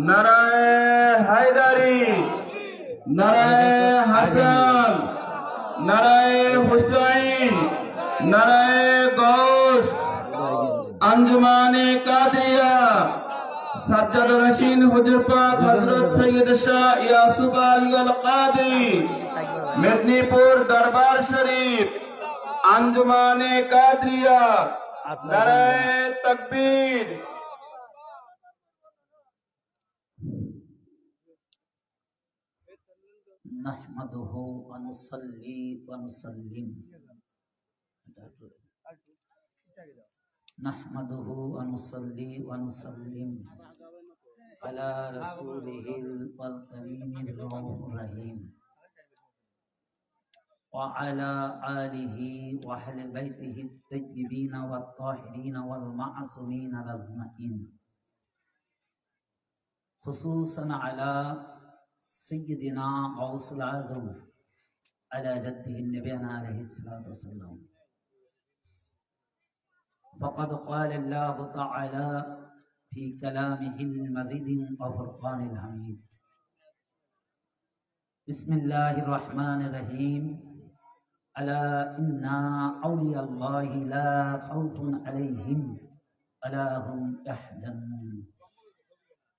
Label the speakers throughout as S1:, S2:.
S1: নারায়ে হায়দারি, নারায়ে হাসান, নারায়ে হুসাইন, নারায়ে গৌস। আঞ্জুমানে কাদরিয়া সাজ্জাদ রশিদ হুজুর পাক হযরত সৈয়দ শাহ ইয়াসুফ আলী আল কাদরি মেদিনীপুর দরবার শরীফ। আঞ্জুমানে কাদরিয়া নারায়ে তাকবীর।
S2: নাহমাদুহু ওয়া নুসাল্লি ওয়া নুসাল্লিম নাহমাদুহু ওয়া নুসাল্লি ওয়া নুসাল্লিম আলা রাসূলিহিল কারীমির রউফির রহিম ওয়া আলা আলিহি ওয়া আহলি বাইতিহিত তাইয়্যিবিন ওয়াত তাহিরিন ওয়াল মা'সুমিন আজমাইন, খুসুসান আলা سيدنا غوث العظم على جده النبينا عليه الصلاة والسلام. فقد قال الله تعالى في كلامه المجيد وفرقان الحميد: بسم الله الرحمن الرحيم. ألا إن أولياء الله لا خوف عليهم ولا هم يحزنون.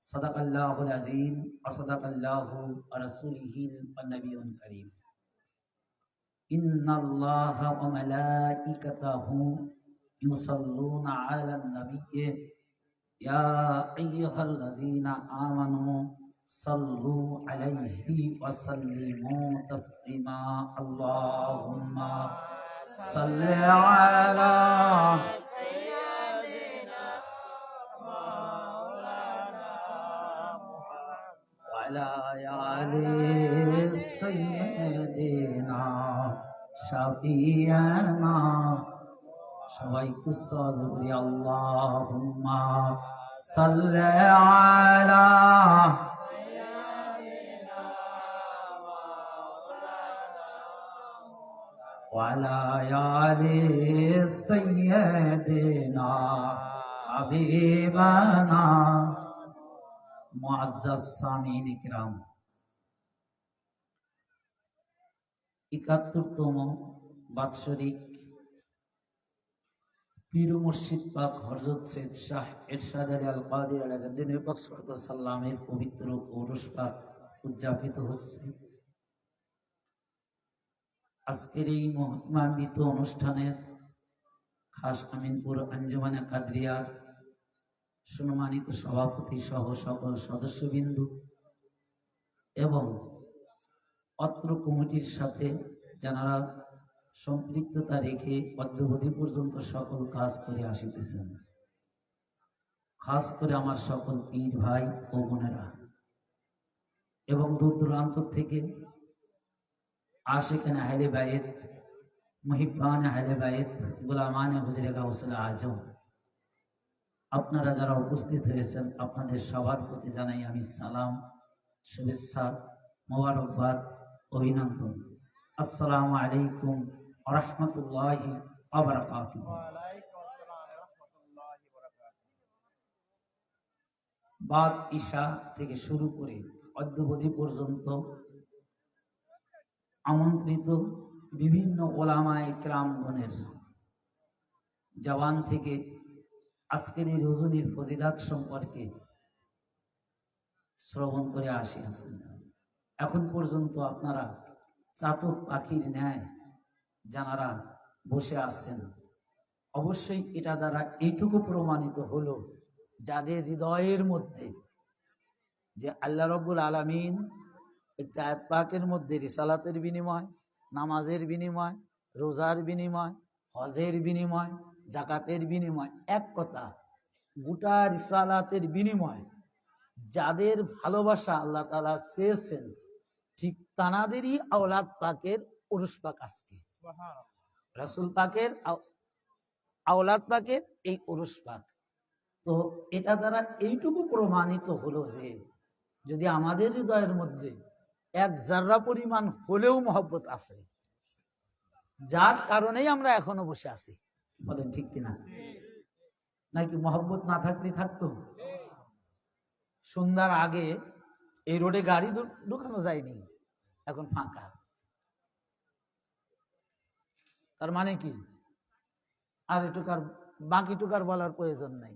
S2: صدق الله العظيم وصدق الله ورسوله النبي الكريم. إن الله وملائكته يصلون على النبي يا أيها الذين آمنوا صلوا عليه وسلموا تسليما. اللهم صل على سيدنا شفيعنا সবাই কুসজ করি আল্লাহুম্মা সাল্লি আলা ওয়া আলা আলি সাইয়্যিদিনা হাবিবানা। মুআজ্জাজ সামিন ইকরাম, ৭১তম বাৎসরিক পীর মুর্শিদ পাক হযরত সৈয়দ শাহ ইরশাদ আলী আল কাদির আলাইহিস সাল্লামের পবিত্র পৌরুষ পাক উদযাপিত হচ্ছে। আজকের এই মহিমান্বিত অনুষ্ঠানের খাস আমিনপুর আঞ্জুমানে কাদরিয়ার সম্মানিত সভাপতি সহ সকল সদস্যবৃন্দ এবং অত্র কমিটির সাথে যারা সম্পৃক্ততা রেখে অদ্যাবধি পর্যন্ত সকল কাজ করে আসিতেছেন, খাস করে আমার সকল পীর ভাই ও বোনেরা এবং দূর দূরান্ত থেকে আশিকানে আহলে বাইত, মুহিব্বানে আহলে বাইত, গোলামানে হুজুরে গাউসুল আজম, আপনারা যারা উপস্থিত হয়েছেন আপনাদের সবার প্রতি জানাই আমি সালাম, শুভেচ্ছা, মোবারকবাদ, অভিনন্দন। আসসালামু আলাইকুম ওয়া রাহমাতুল্লাহি ওয়া বারাকাতুহু। বাদ ঈশা থেকে শুরু করে অদ্যাবধি পর্যন্ত আমন্ত্রিত বিভিন্ন ওলামায়ে কেরামগণের জবান থেকে আজকের এই রজনীর ফজিলাত সম্পর্কে শ্রবণ করে আসিয়াছেন। এখন পর্যন্ত আপনারা চাতক পাখির ন্যায় যারা বসে আছেন, অবশ্যই এটা দ্বারা এইটুকু প্রমাণিত হলো যাদের হৃদয়ের মধ্যে যে আল্লাহ রাব্বুল আলামিন একটা আয়াত পাকের মধ্যে রিসালাতের বিনিময়, নামাজের বিনিময়, রোজার বিনিময়, হজের বিনিময়, জাকাতের বিনিময়, এক কথা গোটা রিসালাতের বিনিময় যাদের ভালোবাসা আল্লাহ তাআলা চেয়েছেন, ঠিক তানাদেরই আওলাদ পাকের উরুস পাক আজকে, রাসূল পাকের আওলাদ পাকের এই উরুস পাক। তো এটা দ্বারা এইটুকু প্রমাণিত হলো যে যদি আমাদের হৃদয়ের মধ্যে এক জাররা পরিমাণ হলেও মহব্বত আছে, যার কারণেই আমরা এখনো বসে আছি, বলেন ঠিক কিনা? নাকি মহব্বত না থাকলে থাকতো? সন্ধ্যার আগে এই রোডে গাড়ি ঢুকানো যায়নি, এখন ফাঁকা। তার মানে কি, আর এটুকার বাকিটুকার বলার প্রয়োজন নাই।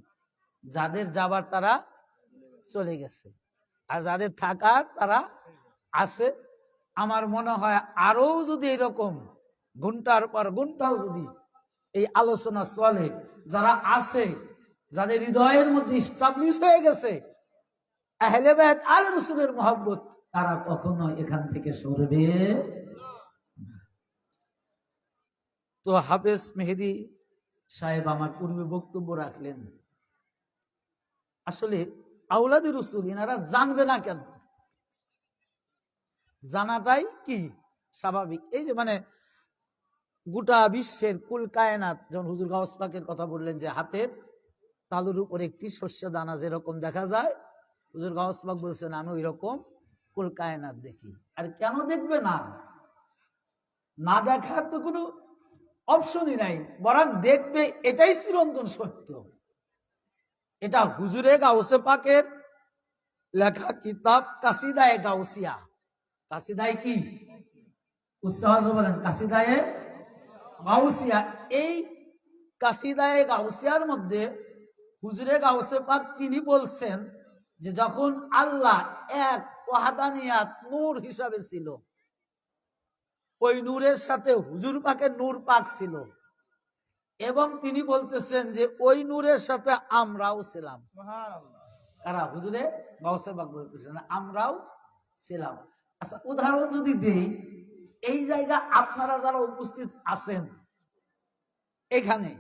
S2: যাদের যাবার তারা চলে গেছে, আর যাদের থাকার তারা আছে। আমার মনে হয় আরো যদি এরকম ঘন্টার পর ঘন্টাও যদি এই আলোচনা চলে, যারা আছে, যাদের হৃদয়ের মধ্যে ইস্টাবলিশ হয়ে গেছে আহলে বাইত আলে রাসূলের মহব্বত, তারা কখনো এখান থেকে সরবে না। তো হাফেজ মেহেদী সাহেব আমার পূর্বে বক্তব্য রাখলেন, আসলে আওলাদে রাসূল এনারা জানবে না কেন? জানাটাই কি স্বাভাবিক। এই যে মানে গোটা বিশ্বের কুল কায়নাত, যেমন হুজুর গাউস পাকের কথা বললেন যে হাতের তালুর উপর একটি শস্য দানা যেরকম দেখা যায়, হুজুর গাউস পাক বলছেন আমি ওই রকম কুল কায়নাত দেখি। আর কেন দেখবে না? না দেখার তো কোনো অপশনই নাই, বরং দেখবে, এটাই চিরন্তন সত্য। এটা হুজুরে গাউসে পাকের লেখা কিতাব কাসিদায়ে গাউসিয়া। কাসিদায়ে কি? উস্তাদ বলেন কাসিদায়ে গাউসিয়া। এই কাসিদায়ে গাউসিয়ার মধ্যে হুজুরে গাউসে পাক তিনি বলছেন যে যখন আল্লাহ এক ওয়াহদানিয়াত নূর হিসাবে ছিল, ওই নূরের সাথে হুজুর পাকের নূর পাক ছিল, এবং তিনি বলতেছেন যে ওই নূরের সাথে আমরাও ছিলাম। কারা? হুজুরে গাউসে পাক বলতেছেন আমরাও ছিলাম। আচ্ছা, উদাহরণ যদি দেই, এই জায়গা আপনারা যারা উপস্থিত আছেন, এখানে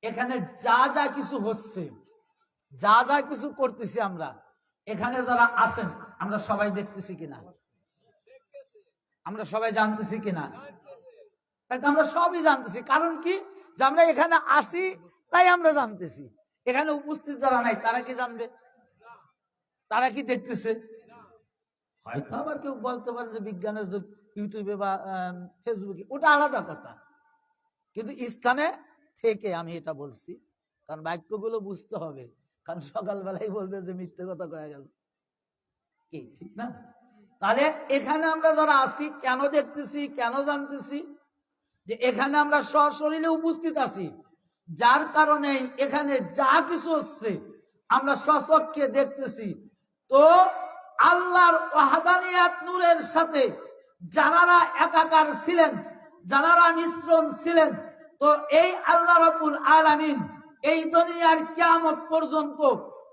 S2: এখানে যা যা কিছু হচ্ছে, যা যা কিছু করতেছি আমরা, এখানে যারা আছেন আমরা সবাই দেখতেছি কিনা? আমরা সবাই জানতেছি কিনা? আমরা সবই জানতেছি। কারণ কি? যে আমরা এখানে আসি তাই আমরা জানতেছি। এখানে উপস্থিত যারা নাই তারা কি জানবে? তারা কি দেখতেছে? হয়তো আবার কেউ বলতে পারে যে বিজ্ঞানের যুগ, ইউটিউবে বা ফেসবুকে, ওটা আলাদা কথা। কিন্তু স্থানে থেকে আমি এটা বলছি, কারণ বাক্যগুলো বুঝতে হবে। কারণ সকালবেলায় বলবে যে মিথ্যে কথা কয়ে গেল, কি ঠিক না? তাহলে এখানে আমরা যারা আছি কেন দেখতেছি, কেন জানতেছি? যে এখানে আমরা সশরীরে উপস্থিত আছি, যার কারণে এখানে যা কিছু হচ্ছে আমরা স্বচক্ষে দেখতেছি। তো আল্লাহর ওয়াহদানিয়াত নূরের সাথে যারা একাকার ছিলেন, যারা মিশ্রণ ছিলেন, তো এই আল্লাহ রাব্বুল আলামিন এই দুনিয়ার কিয়ামত পর্যন্ত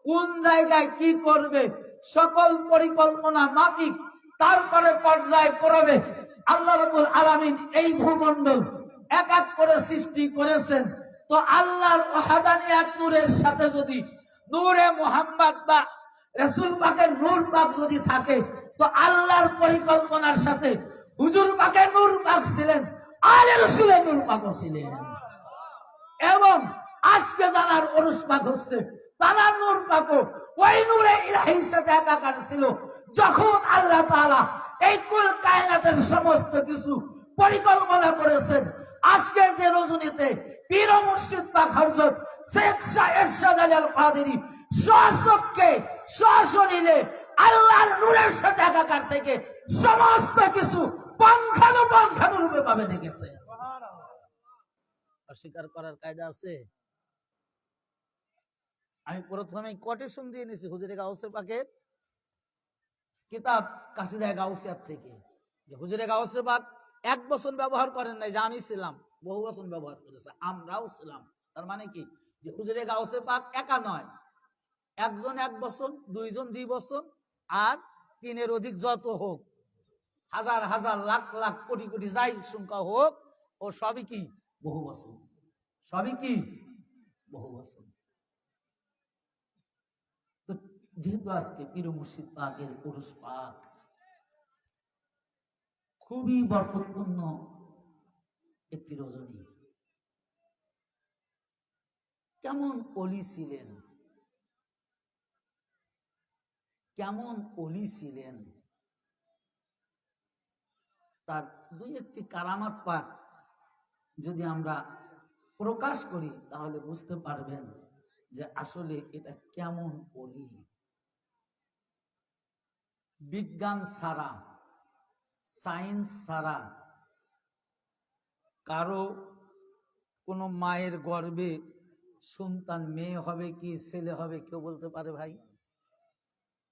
S2: কোন জায়গায় কি করবে সকল পরিকল্পনা মাফিক তারপরে পর্যায় করবে। আল্লাহ রাব্বুল আলামিন এই ভূমণ্ডল এক এক করে সৃষ্টি করেছেন। তো আল্লাহর ওয়াহদানিয়াত নূরের সাথে যদি নূরে মুহাম্মদ বা রাসূল পাকের নূর পাক যদি থাকে, তো আল্লাহর পরিকল্পনার সাথে হুজুর পাকের নূর পাক ছিলেন, আলে রাসূলের নূর পাকও ছিলেন। এবং আজকে জানার ওরস পাক হচ্ছে তার নূর পাকও ওই নূরে ইলাহির সাথে একাকার ছিল যখন আল্লাহ তাআলা এই কুল কায়নাতের সমস্ত কিছু পরিকল্পনা করেছেন। আজকে যে রজনীতে পীর ও মুর্শিদ পাক হযরত সৈয়দ শাহ এরশাদ আলী আল কাদেরী স্বচক্ষে সশরীরে আল্লাহর নূরের সাথে একাকার থেকে সমস্ত কিছু পুঙ্খানুপুঙ্খানুরূপে ভাবে দেখেছে। অস্বীকার করার কায়দা আছে? আমি প্রথমে কোটেশন দিয়ে নিছি হুজুরে গাউসে পাকের কিতাব কাসিদায়ে গাউসিয়াত থেকে, যে হুজুরে গাউসে পাক এক বচন ব্যবহার করেন নাই যে আমি ছিলাম, বহু বচন ব্যবহার করেছে আমরাও ছিলাম। তার মানে কি? যে হুজুরে গাউসে পাক একা নয়, একজন এক বচন, দুইজন দুই বচন, আর তিনের অধিক যত হোক, হাজার হাজার লাখ লাখ কোটি কোটি যাই সংখ্যা হোক, ও সবই কি বহু বচন, সবই কি বহু বচন। যেহেতু আজকে পীর মুর্শিদ পাকের উরুস পাক, খুবই বরকতপূর্ণ একটি রজনী। কেমন ওলি ছিলেন, কেমন ওলি ছিলেন, তার দুই একটি কারামাত পাক যদি আমরা প্রকাশ করি তাহলে বুঝতে পারবেন যে আসলে এটা কেমন ওলি। বিজ্ঞান ছাড়া, সায়েন্স ছাড়া কারো কোনো মায়ের গর্ভে সন্তান মেয়ে হবে কি ছেলে হবে কেউ বলতে পারে ভাই?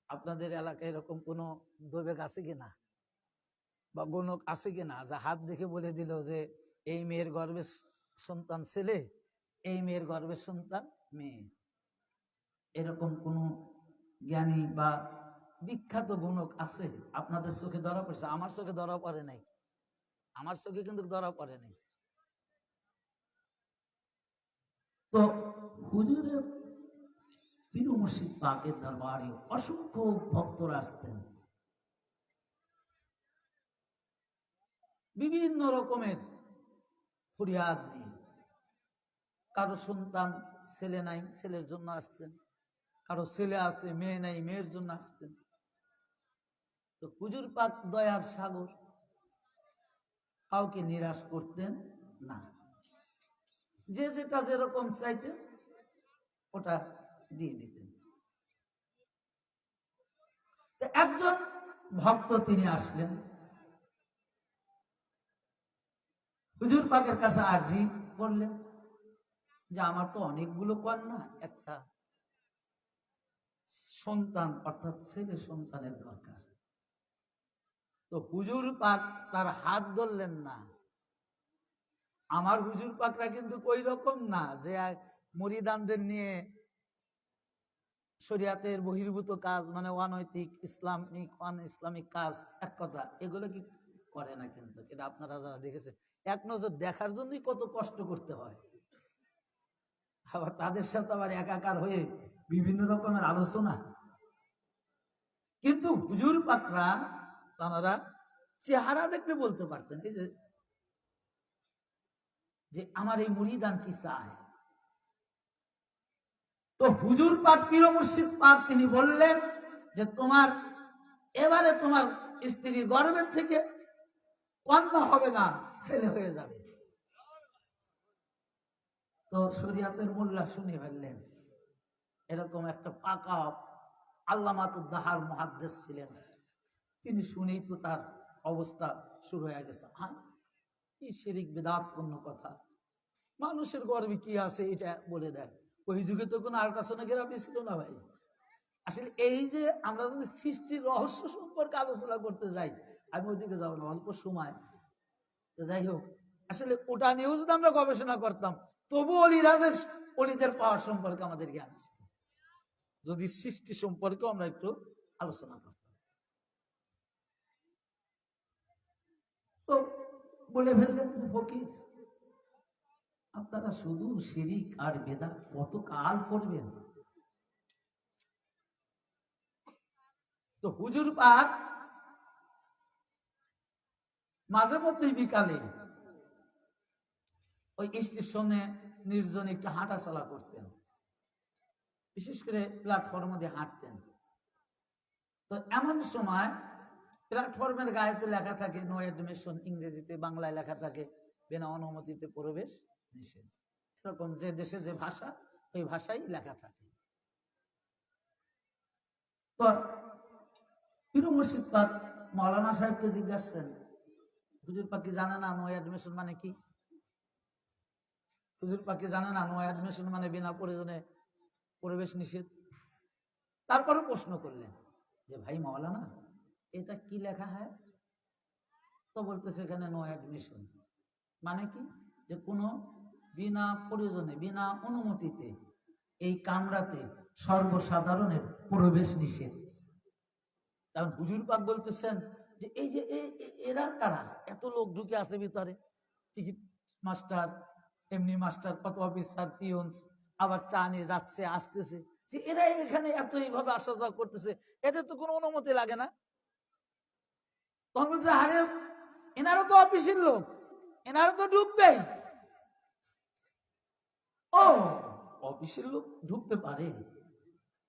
S2: আপনাদের এলাকায় এরকম কোনো দৈবেক আছে কিনা বা গণক আছে কিনা যা হাত দেখে বলে দিল যে এই মেয়ের গর্ভে সন্তান ছেলে, এই মেয়ের গর্ভে সন্তান মেয়ে? এরকম কোনো জ্ঞানী বা বিখ্যাত গণক আছে আপনাদের চোখে ধরা পড়ছে? আমার চোখে ধরা পড়ে নাই, আমার চোখে কিন্তু ধরা পড়ে নাই। তো হুজুরের পীর মুর্শিদ পাকের দরবারে অসংখ্য ভক্তরা আসতেন, বিভিন্ন রকমের ফরিয়াদ নিয়ে। কারো সন্তান ছেলে নাই, ছেলের জন্য আসতেন, কারো ছেলে আছে মেয়ে নাই, মেয়ের জন্য আসতেন। তো হুজুর পাক দয়ার সাগর, কাউকে নিরাশ করতেন না, যে যেটা যেরকম চাইতেন ওটা দিয়ে দিতেন। একজন ভক্ত তিনি আসলেন, হুজুর পাকের কাছে আরজি করলেন যে আমার তো অনেকগুলো কন্যা, একটা সন্তান অর্থাৎ ছেলে সন্তানের দরকার। তো হুজুর পাক তার হাত ধরলেন না। আমার হুজুর পাকরা কিন্তু ওই রকম না যে মুরিদানদের নিয়ে শরিয়াতের বহির্ভূত কাজ, মানে অনৈতিক ইসলামিক কাজ, এক কথা এগুলো কি করে না। কিন্তু এটা আপনারা যারা দেখেছেন, এক নজর দেখার জন্যই কত কষ্ট করতে হয়। আবার তাদের সাথে আবার একাকার হয়ে বিভিন্ন রকমের আলোচনা। কিন্তু হুজুর পাকরা তারা চেহারা দেখলে বলতে পারতেন এই যে আমার এই মুরিদান কি চায়। তো হুজুর পাক পীর মুর্শিদ পাক তিনি বললেন যে তোমার এবারে তোমার স্ত্রীর গর্ভের থেকে কন্যা হবে না, ছেলে হয়ে যাবে। তো শরিয়াতের মোল্লা শুনে ফেললেন। এরকম একটা পাকা আল্লামাতুদ্দাহার মুহাদ্দিস ছিলেন, তিনি শুনেই তো তার অবস্থা শুরু হয়ে গেছে। হ্যাঁ, কি শিরিক বিদআতপূর্ণ কথা, মানুষের গর্ভে কি আছে এটা বলে দেয়। ওই যুগে তো কোনো আল্ট্রাসোনোগ্রাফি ছিল না ভাই। আসলে এই যে আমরা যদি সৃষ্টির রহস্য সম্পর্কে আলোচনা করতে যাই, আমি ওইদিকে যাবো না, অল্প সময়। তো যাই হোক, আসলে ওটা নিয়েও যদি আমরা গবেষণা করতাম তবু অলিদের পাওয়ার সম্পর্কে আমাদের জ্ঞান আসতো, যদি সৃষ্টি সম্পর্কে আমরা একটু আলোচনা করতাম। তো বলে ফেললেন যে ফকির, আপনারা শুধু শিরিক আর বেদাত কত কাল করবেন? তো হুজুর পাক মাঝে মধ্যে বিকালে ওই স্টেশনে নির্জন একটু হাঁটা চলা করতেন, বিশেষ করে প্ল্যাটফর্মে দিয়ে হাঁটতেন। তো এমন সময় প্ল্যাটফর্মের গায়েতে লেখা থাকে নো অ্যাডমিশন, ইংরেজিতে, বাংলায় লেখা থাকে বিনা অনুমতিতে প্রবেশ নিষেধ। এরকম যে দেশে যে ভাষা, ওই ভাষাই লেখা থাকে। তো পীর মুর্শিদ পাক মাওলানা সাহেবকে জিজ্ঞাসছেন, হুজুর পাক কি জানে না নো অ্যাডমিশন মানে কি? হুজুর পাক কি জানে না নো অ্যাডমিশন মানে বিনা প্রয়োজনে প্রবেশ নিষেধ? তারপরে প্রশ্ন করলেন যে ভাই মাওলানা, এটা কি লেখা হয়? তো বলতেছে এখানে নো অ্যাডমিশন মানে কি, যে কোনো বিনা প্রয়োজনে বিনা অনুমতিতে এই কামরাতে সর্বসাধারণের প্রবেশ নিষেধ। কারণ হুজুর পাক বলতেছেন যে এই যে এরা কারা, এত লোক ঢুকে আছে ভিতরে, টিকিট মাস্টার, এমনি মাস্টার, কত অফিসার, পিয়ন, আবার চা নিয়ে যাচ্ছে আসতেছে, যে এরা এখানে এত এইভাবে আসা যাওয়া করতেছে, এদের তো কোনো অনুমতি লাগে না। তখন বলছে আরে এনারও তো অফিসের লোক, এনারও তো ঢুকবেই। ও, অফিসের লোক ঢুকতে পারে?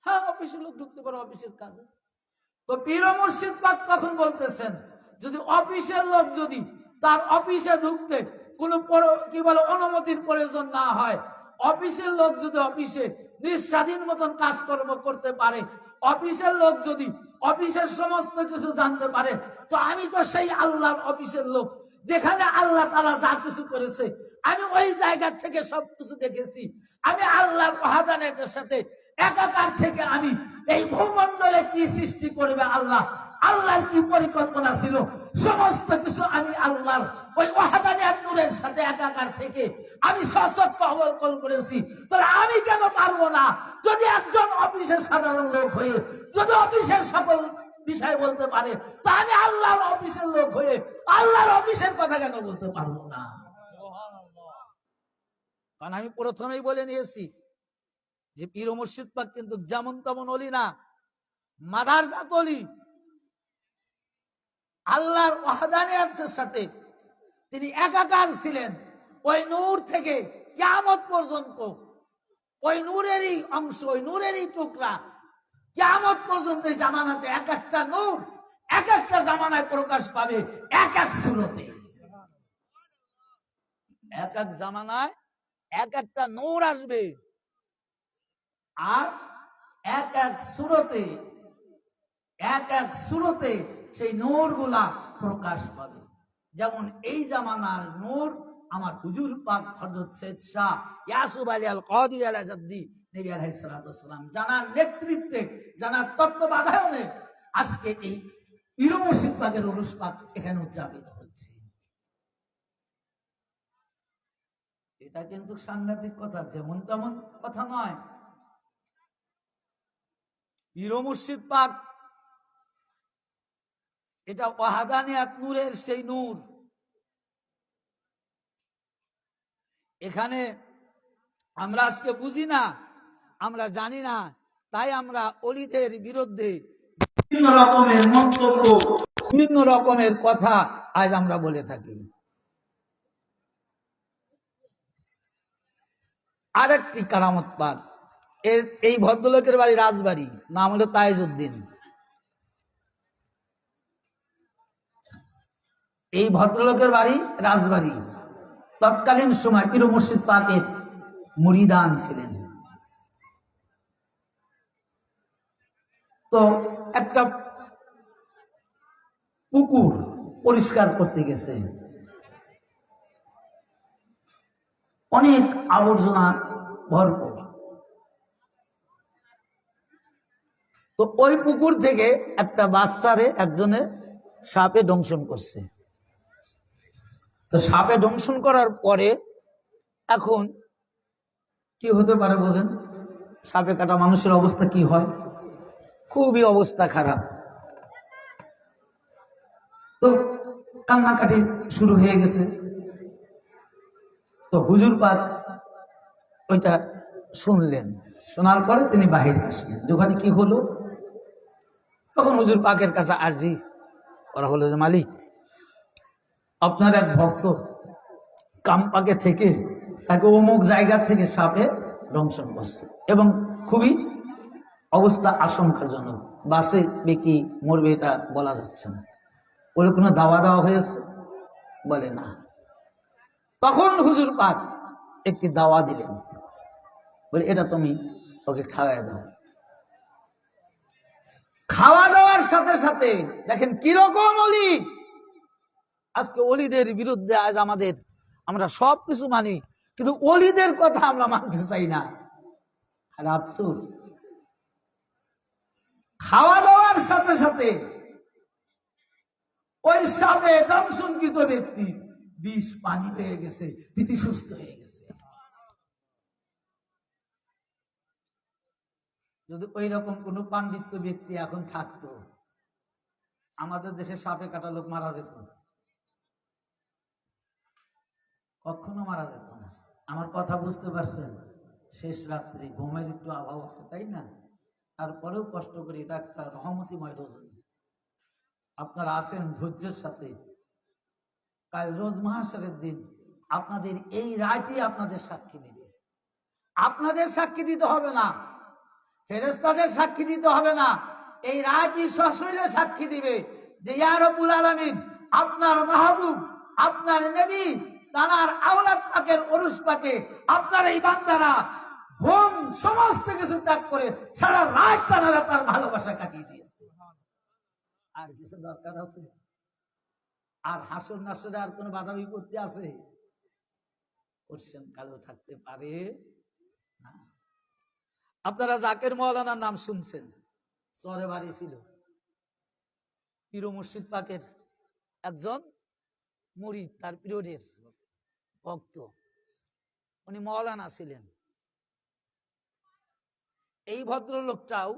S2: হ্যাঁ, অফিসের লোক ঢুকতে পারে অফিসের কাজে। তো পীর মুর্শিদ পাক তখন বলতেছেন, যদি অফিসের লোক যদি তার অফিসে ঢুকতে কোনো কি বলে অনুমতির প্রয়োজন না হয়, অফিসের লোক যদি অফিসে নিঃস্বাধীন মতন কাজকর্ম করতে পারে, অফিসের লোক যদি অফিসের সমস্ত কিছু জানতে পারে। তো আমি তো সেই আল্লাহর অফিসের লোক, যেখানে আল্লাহ তাআলা যা কিছু করেছে আমি ওই জায়গা থেকে সবকিছু দেখেছি। আমি আল্লাহর ওয়াহদানিয়তের সাথে একাকার থেকে আমি এই ভূমণ্ডলে কি সৃষ্টি করবে আল্লাহ, আল্লাহর কি পরিকল্পনা ছিল, সমস্ত কিছু আমি আল্লাহর ওই ওয়াহদানিয়াত নূরের সাথে একাকার থেকে আমি সচক্ষে অবলোকন করেছি। তাহলে আমি কেন পারবো না? যদি একজন অফিসের সাধারণ লোক হয়ে যদি অফিসের সকল বিষয় বলতে পারে, তা আমি আল্লাহর অফিসের লোক হয়ে আল্লাহর অফিসের কথা কেন বলতে পারবো না? কারণ আমি প্রথমেই বলে নিয়েছি যে পীর ও মুর্শিদ পাক কিন্তু যেমন তেমন অলি না, মাদারজাত অলি। আল্লাহর ওয়াহদানিয়তের সাথে তিনি একাকার ছিলেন। ওই নূর থেকে কিয়ামত পর্যন্ত ওই নূরেরই অংশ, ওই নূরেরই টুকরা কিয়ামত পর্যন্ত জামানাতে এক একটা নূর এক একটা জামানায় প্রকাশ পাবে, এক এক সূরতে। এক এক জামানায় এক একটা নূর আসবে, আর এক এক সূরতে এক এক সূরতে সেই নূর গুলা প্রকাশ পাবে। যেমন এই জামানার নূর আমার হুজুর পাক হযরত সৈয়দ শাহ ইয়াসুফ আলী আল কাদির আল-জাদ্দি নবী আলাইহিস সালাতু ওয়াস সালাম জানার নেতৃত্বে, জানার তত্ত্বাবধানে আজকে এই পীর ও মুর্শিদ পাকের উরুস পাক এখানে উদযাপিত হচ্ছে। এটা কিন্তু সাংঘাতিক কথা, যেমন তেমন কথা নয়। পীর ও মুর্শিদ পাক এটা ওয়াহদানিয়াত নূরের সেই নূর। এখানে আমরা আজকে বুঝি না, আমরা জানি না, তাই আমরা অলিদের বিরুদ্ধে বিভিন্ন রকমের মন্তব্য, বিভিন্ন রকমের কথা আজ আমরা বলে থাকি। আরেকটি কারামত পাক, এই ভদ্রলোকের বাড়ি রাজবাড়ি, নাম হলো তাইজউদ্দিন। এই ভদ্রলোকের বাড়ি রাজবাড়ি। তৎকালীন সময় পীর ও মুর্শিদ পাকের মুরিদান ছিলেন। তো একটা পুকুর পরিষ্কার করতে গেছে, অনেক আবর্জনা ভরপুর। তো ওই পুকুর থেকে একটা বাচ্চারে একজনে সাপে দংশন করছে। তো সাপে দংশন করার পরে এখন কি হতে পারে বোঝেন? সাপে কাটা মানুষের অবস্থা কি হয়? খুবই অবস্থা খারাপ। তো কান্নাকাটি শুরু হয়ে গেছে। তো হুজুর পাক ওইটা শুনলেন, শোনার পরে তিনি বাহিরে আসলেন। ওখানে কি হলো, তখন হুজুর পাকের কাছে আরজি করা হলো যে মালিক, আপনার এক ভক্ত কামপাকে থেকে তাকে অমুক জায়গা থেকে সাপে দংশন করছে এবং খুবই অবস্থা আশঙ্কাজনক, বাসে কি মরবে এটা বলা যাচ্ছে না। বলে কোনো দাওয়া দেওয়া হয়েছে? বলে না। তখন হুজুর পাক একটি দাওয়া দিলেন, বলে এটা তুমি ওকে খাওয়াই দাও। খাওয়া দাওয়ার সাথে সাথে দেখেন কিরকম অলি। আজকে অলিদের বিরুদ্ধে আজ আমরা সব কিছু মানি, কিন্তু অলিদের কথা আমরা মানতে চাই না। আর আফসোস, খাওয়া দাওয়ার সাথে সাথে ওই সাপে দংশনকৃত ব্যক্তির বিষ পানি হয়ে গেছে, তিনি সুস্থ হয়ে গেছে। যদি ওই রকম কোন পাণ্ডিত্য ব্যক্তি এখন থাকতো, আমাদের দেশে সাপে কাটা লোক মারা যেত? কখনো মারা যেত না। আমার কথা বুঝতে পারছেন? শেষ রাত্রি ঘুমের একটু অভাব আছে, তাই না? তারপরেও কষ্ট করি, এটা একটা রহমতিময় রজনী। আপনারা আছেন ধৈর্যের সাথে। কাল রোজ মাহশরের দিন আপনাদের এই রায়টি আপনাদের সাক্ষী দিবে। আপনাদের সাক্ষী দিতে হবে না, ফেরেশতাদের সাক্ষী দিতে হবে না, এই রায়টি সশরীরে সাক্ষী দিবে যে ইয়া রাব্বুল আলামিন, আপনার মাহবুব, আপনার নবী, তার আওলাদ পাকের উরুস পাকে আপনার এই বান্দারা ঘুম সমস্ত কিছু ত্যাগ করে সারা রাত তারা তার ভালোবাসা কাটিয়ে দিয়েছে। আর কিছু দরকার আছে? আর হাসর নাসরে আর কোন বাধা বিপত্তি আছে? কোশ্চেন কালেও থাকতে পারে না। আপনারা জাকের মৌলানার নাম শুনছেন, চরে বাড়ি ছিল, পীর মুর্শিদ পাকের একজন মুরিদ, তার পীরের ভক্ত, উনি মৌলানা ছিলেন। এই ভদ্রলোকটাও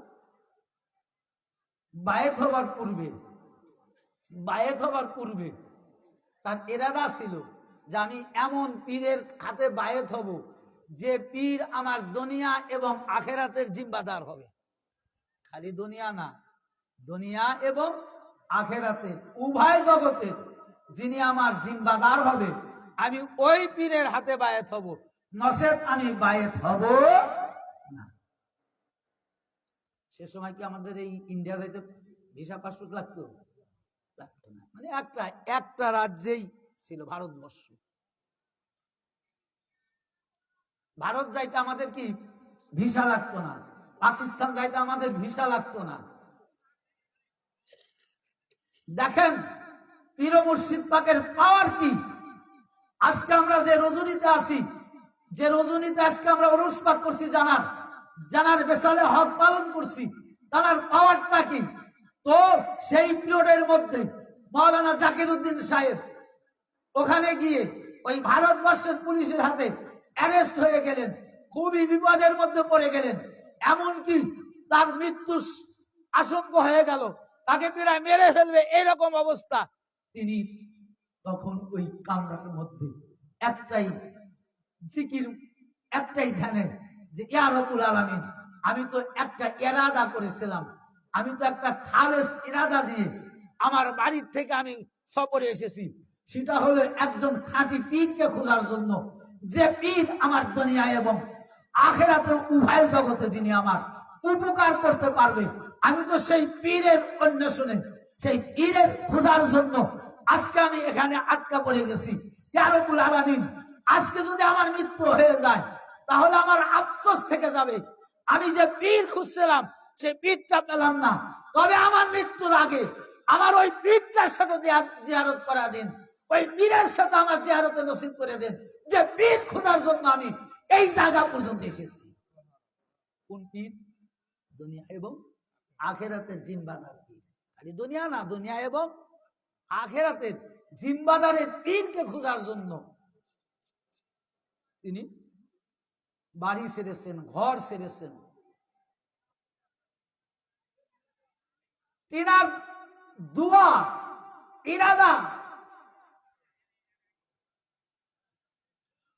S2: বায়েত হবার পূর্বে তার ইরাদা ছিল যে আমি এমন পীরের হাতে বায়েত হব যে পীর আমার দুনিয়া এবং আখেরাতের জিম্মাদার হবে। খালি দুনিয়া না, দুনিয়া এবং আখেরাতের উভয় জগতের যিনি আমার জিম্মাদার হবে, আমি ওই পীরের হাতে বায়েত হব, নচেত আমি বায়েত হব না। সে সময় কি আমাদের এই ইন্ডিয়া যাইতে ভিসা পাসপোর্ট লাগতো? লাগতো না। মানে একটা রাজ্যেই ছিল ভারতবর্ষ। ভারত যাইতে আমাদের কি ভিসা লাগতো না, পাকিস্তান যাইতে আমাদের ভিসা লাগতো না। দেখেন পীর মুর্শিদ পাকের পাওয়ার কি। আজকে আমরা যে রজনীতে আছি, যে রজনীতে আজকে আমরা ওরস পাক করছি, জানার বেসালে হক পালন করছি, তার পাওয়ারটা কি? তো সেই পিরিয়ডের মধ্যে মাওলানা জাকির উদ্দিন সাহেব ওখানে গিয়ে ওই ভারতবর্ষের পুলিশের হাতে অ্যারেস্ট হয়ে গেলেন, খুবই বিপদের মধ্যে পড়ে গেলেন। এমনকি তার মৃত্যু আশঙ্কা হয়ে গেল, তাকে প্রায় মেরে ফেলবে এরকম অবস্থা। তিনি তখন ওই কামরার মধ্যে একটাই জিকির, একটাই ধ্যানে, যে ইয়া রব্বুল আলামিন, আমি তো একটা ইরাদা করেছিলাম, আমি তো একটা খালেস ইরাদা দিয়ে আমার বাড়ির থেকে আমি সফরে এসেছি, সেটা হলো একজন খাঁটি পীরকে খোঁজার জন্য, যে পীর আমার দুনিয়া এবং আখেরাতে উভয় জগতে যিনি আমার উপকার করতে পারবে। আমি তো সেই পীরের অন্বেষণে, সেই পীরের খোঁজার জন্য আজকে আমি এখানে আটকা পড়ে গেছি। ইয়া রব্বুল আলামিন, আজকে যদি আমার মৃত্যু হয়ে যায় তাহলে আমার আফসোস থেকে যাবে, আমি যে পীর খুঁজছিলাম সেই পীরটা পেলাম না। তবে আমার মৃত্যুর আগে আমার ওই পীরটার সাথে জিয়ারত করা দিন, ওই পীরের সাথে আমার জিয়ারতে নসিব করে দেন, যে পীর খোঁজার জন্য আমি এই জায়গা পর্যন্ত এসেছি। কোন পীর? দুনিয়া এবং আখেরাতের জিম্মাদার পীর। খালি দুনিয়া না, দুনিয়া এবং আখেরাতের জিম্মাদারের পীরকে খোঁজার জন্য তিনি বাড়ি ছেড়েছেন, ঘর ছেড়েছেন। তিনার দুয়া, ইরাদা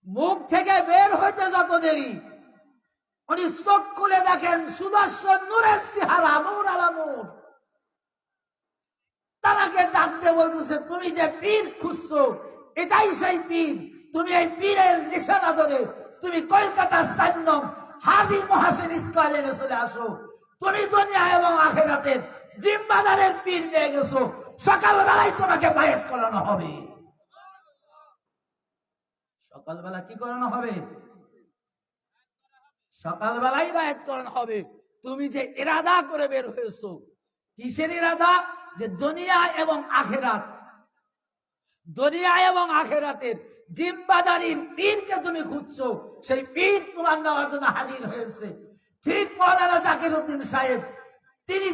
S2: মুখ থেকে বের হইতে যত দেরি, উনি চোখ খুলে দেখেন সুদর্শন নূরের চেহারা, নূর আলা নূর। তাকে ডাক দিয়ে বলতেছে, তুমি যে পীর খুঁজছো এটাই সেই পীর। তুমি এই পীরের নিশানা ধরে তুমি কলকাতার 4 নং হাজী মহাসিন স্কয়ারে চলে আসো। তুমি দুনিয়া এবং আখিরাতের জিম্মাদারের পীর পেয়ে গেছো। সকালবেলায় তোমাকে বায়াত করানো হবে। সকালবেলা কি করানো হবে? সকালবেলায় বায়াত করানো হবে। তুমি যে ইরাদা করে বের হয়েছো, কিসের ইরাদা? যে দুনিয়া এবং আখিরাত, দুনিয়া এবং আখিরাতের জিম্মাদারির পীরকে তুমি খুঁজছো, সেই পীর তোমার নেওয়ার জন্য হাজির হয়েছে। ঠিক মাওলানা জাকির উদ্দিন সাহেব তিনি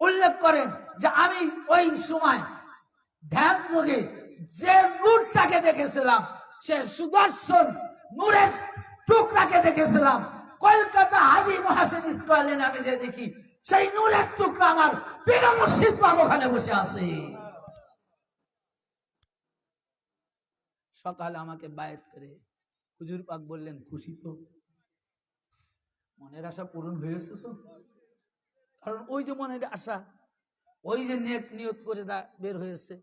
S2: উল্লেখ করেন যে আমি ওই সময় ধ্যান যোগে যে নূরটাকে দেখেছিলাম, সে সুদর্শন নূরের টুকরাকে দেখেছিলাম। কলকাতা হাজী মহাসিন স্কয়ারে আমি যে দেখি, সেই নূরের টুকরা আমার পীর মুর্শিদ পাক ওখানে বসে আছে। সকালে আমাকে বায়াত করে হুজুর পাক বললেন, খুশি তো? মনের আশা পূরণ হয়েছে তো? কারণ ওই যে মনের আশা, ওই যে নেক নিয়ত করে বের হয়েছে,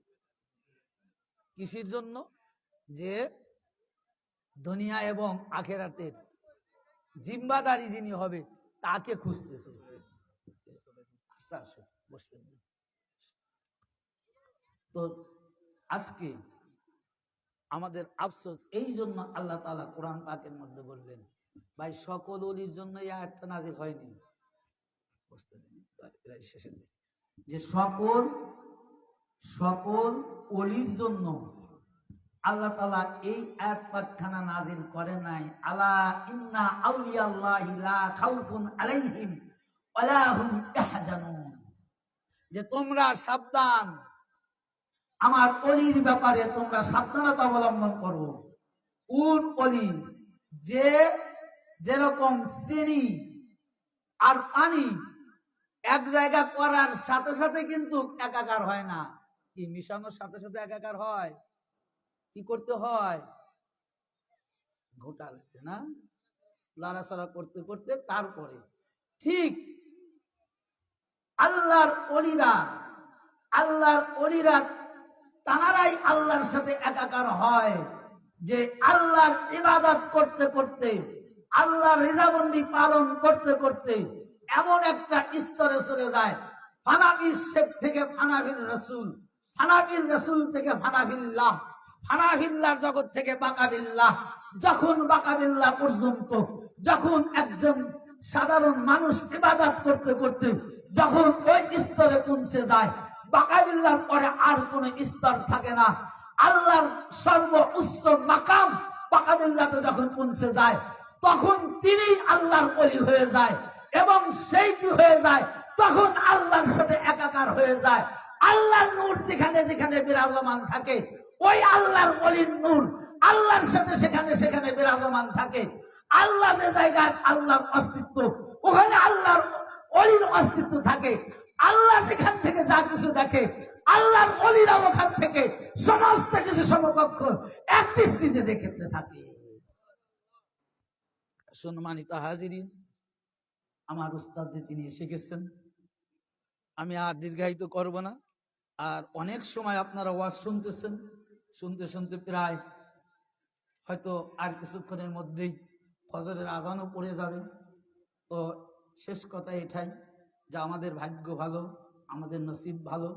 S2: কিসের জন্য? যে দুনিয়া এবং আখিরাতের জিম্মাদারি যিনি হবে তাকে খুঁজতেছে। তো আজকে আমাদের আফসোস এই জন্য, আল্লাহ তাআলা কোরআন পাকের মধ্যে বললেন, ভাই সকল ওলির জন্য এই আয়াতটা নাজিল হয়নি, শেষের দিকে যে সকল ওলির জন্য আল্লাহ তাআলা এই আয়াত পাকখানা নাজিল করে নাই। আলা ইন্না আউলিয়াল্লাহি লা খাউফুন আলাইহিম ওয়ালা হুম ইয়াহজানুন, যে তোমরা সাবধান, আমার ওলির ব্যাপারে তোমরা সাবধানতা অবলম্বন করো। কোন ওলি? যে যেরকম চিনি আর পানি এক জায়গা করার সাথে সাথে কিন্তু একাকার হয় না, কি মিশানোর সাথে সাথে একাকার হয়? কি করতে হয়? ঘোটা লাগবে না, লাড়াচাড়া করতে করতে তারপরে। ঠিক আল্লাহর ওলিরা তারাই আল্লাহর সাথে একাকার হয়, যে আল্লাহর ইবাদত করতে করতে, আল্লাহর রিজাবন্দি পালন করতে করতে এমন একটা স্তরে চলে যায়, ফানাফির শেখ থেকে ফানাফির রাসূল, ফানাফির রাসূল থেকে ফানাফিল্লাহ, ফানাফিল্লাহর জগৎ থেকে বাকাবিল্লাহ, যখন বাকাবিল্লাহ পর্যন্ত, যখন একজন সাধারণ মানুষ ইবাদত করতে করতে যখন ওই স্তরে পৌঁছে যায়, বাকাবিল্লাহর পরে আর কোন স্তর থাকে না। আল্লাহর সর্বোচ্চ মাকাম বাকাবিল্লাহতে যখন পৌঁছে যায়, তখন তিনি আল্লাহর ওলি হয়ে যায়, এবং সেই কি হয়ে যায়, তখন আল্লাহর সাথে একাকার হয়ে যায়। আল্লাহর নূর যেখানে যেখানে বিরাজমান থাকে, ওই আল্লাহর ওলির নূর আল্লাহর সাথে সেখানে সেখানে বিরাজমান থাকে। আল্লাহ যে জায়গায় আল্লাহর অস্তিত্ব, ওখানে আল্লাহর ওলির অস্তিত্ব থাকে। আল্লাহ যেখান থেকে যা কিছু দেখে, আল্লাহর ওলিরা ওখান থেকে সমস্ত কিছু সমকক্ষ এক দৃষ্টিতে দেখতে থাকে। সম্মানিত হাজিরিন, আমার উস্তাদ যে তিনি এসে গেছেন, আমি আর দীর্ঘায়িত করব না। আর অনেক সময় আপনারা ওয়াজ শুনতেছেন, শুনতে শুনতে প্রায় হয়তো আর কিছুক্ষণের মধ্যেই ফজরের আজানও পড়ে যাবে। তো শেষ কথা এটাই যে আমাদের ভাগ্য ভালো, আমাদের নসিব ভালো,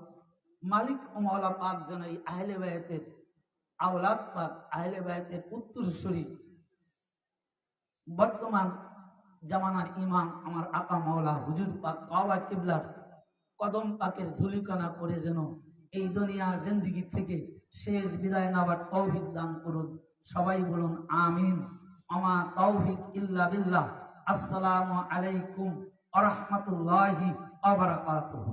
S2: মালিক ও মাওলা পাক যেন এই আহলে বায়াতের আওলাদ পাক, আহলে বায়াতের উত্তরসূরি, বর্তমান জামানার ইমাম আমার আকা মাওলা হুজুর পাক কাওয়া কিবলার কদম পাকের ধুলিকণা করে যেন এই দুনিয়ার জিন্দেগি থেকে শেষ বিদায় নেওয়ার তৌফিক দান করুন। সবাই বলুন আমিন। আমা তৌফিক ইল্লা বিল্লাহ। আসসালামু আলাইকুম ওয়া রাহমাতুল্লাহি ওয়া বারাকাতুহু।